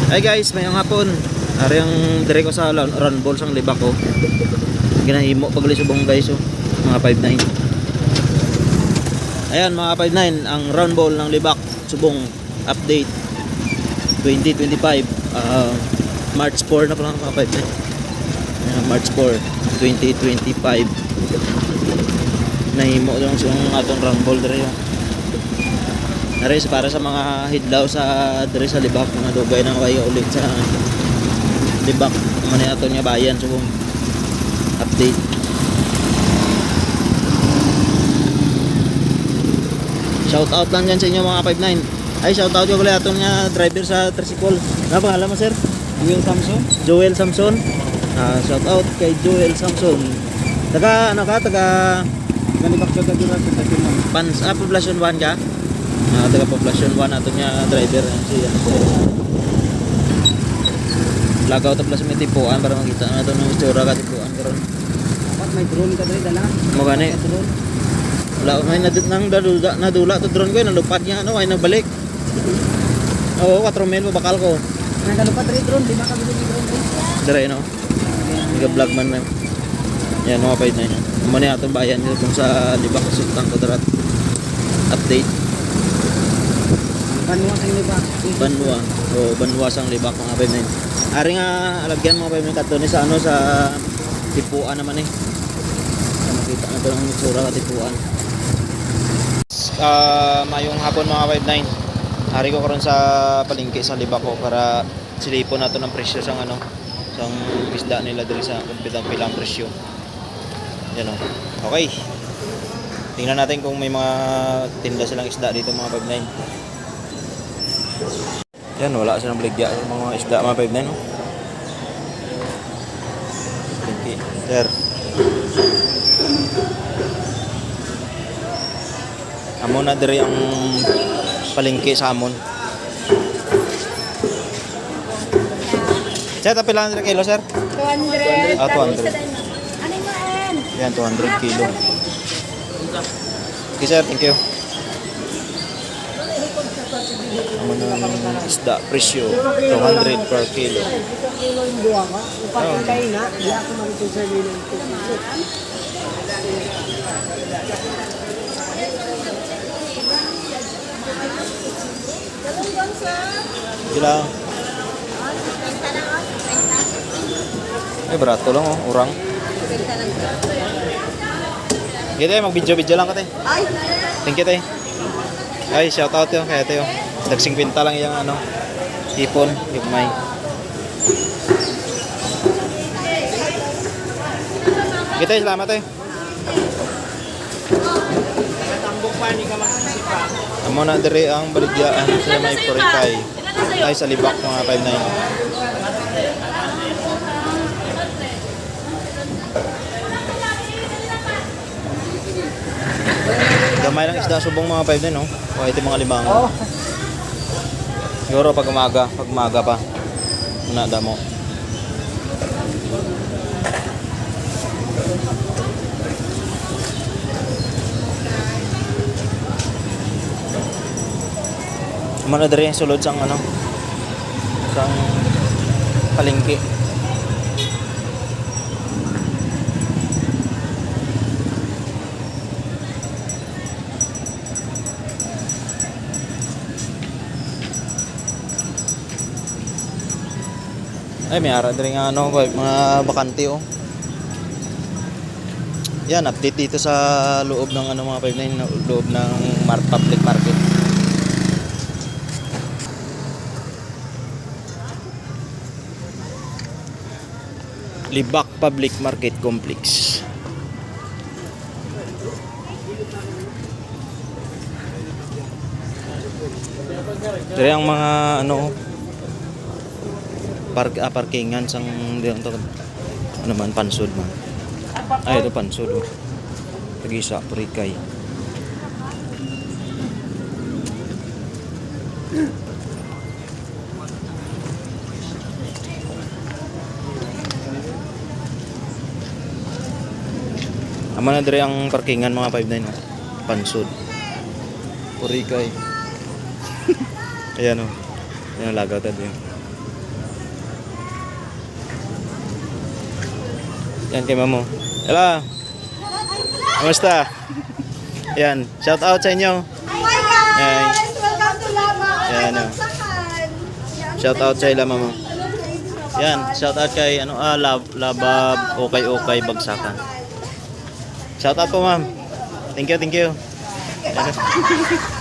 Hi guys, mayong hapon. Ari ang dire ko sa run ball sang libak ko. Ginahimo paglisubong guys oh. Mga 5'9". Ayan mga 5'9", ang round ball ng libak subong update 2025 March 4 na pala mga 5'9". March 4, 2025. Nahimo lang yung atong round ball dire oh. Nari para sa mga hidlaw sa dire sa libak, mga dugay na kayo ulit sa libak man ato nya bayan subong update. Shout out lang yan sa inyo mga 5'9". Ay shout out ko pala ato nya driver sa tricycle. Ano pangalan mo sir? Joel Samson. Joel Samson. Shout out kay Joel Samson. Taga ano ka? Taga Galibak sa Tadura sa Tadura. Population 1 ka? Taga Population 1 ato nya driver si lagaw ta plus may tipuan para makita na ito ng istura ka tipuan karon. Dapat may drone ka dali dala. Mo gani. Wala may nadula to drone ko nalupad niya ano ay nagbalik. Oo, 4,000 bakal ko. Nagkalupad rin drone, di ba ka bili ng drone? Dire no. Nag-vlog man na. Yan mga 5'9". Mo ni atong bayan dito kung sa libak sultan Kudarat. Update. Banwa sa libak. Banwa. O Banwa sang libak mga 5'9". Ari nga alagyan mga 5'9" kadto ni sa ano sa tipuan naman eh. Sa makita na to ng itsura ka tipuan. Mayong hapon mga 5'9". Ari ko karon sa palengke sa libak ko para silipon nato ng presyo sang ano sang isda nila diri sa kung pilang presyo. Yan oh. Okay. Tingnan natin kung may mga tinda silang isda dito mga 5'9". Yan, wala silang baligya sa mga isda mga 5'9", no? Okay, sir. Amo na diri ang palengke sa amon. Sir, tapilan na kilo, sir? 200. 200. Ano mo Yan, 200 kilo. Okay, sir, thank you. Amo ng isda, presyo 200 per kilo. Kilo yung buwa ka. Ipapatay na, di ako marito sa bilang ito. Sila. Ay, barato lang oh, urang. Gitu ya, mag-video-video lang ka tayo. Thank you tayo. Ay, shout out yun kaya tayo. Dagsing kwenta lang yung ano, ipon, yung may. Gitu ya, salamat tayo. Amo na diri ang baligyaan sa may Purikay. Ay sa libak mga 5'9". Gamay lang isda subong mga 5'9", no? O ito mga limango. Siguro pag umaga pa. Muna damo. Mana dari sulod sang ano? Sang palengke. Ay, may ara din nga ano, mga bakante oh. Yan, update dito sa loob ng ano mga 5'9", loob ng public market. Libak Public Market Complex. Dire ang mga ano parkingan sang diyan to ano man pansud man. Ay ito pansud oh. Tagisa Purikay. Amo na dire ang parkingan mga 5'9", oh. Pansud Purikay. Ayan oh. Yan ang lagaw tayo. Yan kay mamo. Hello. Kamusta? Yan, shout out sa inyo. Hi guys! Yan. Welcome to Lama. Yan, oh. Shout out sa ila mamo. Yan, shout out kay Labab Okay Bagsakan. Shout out po ma'am. Thank you. Yan.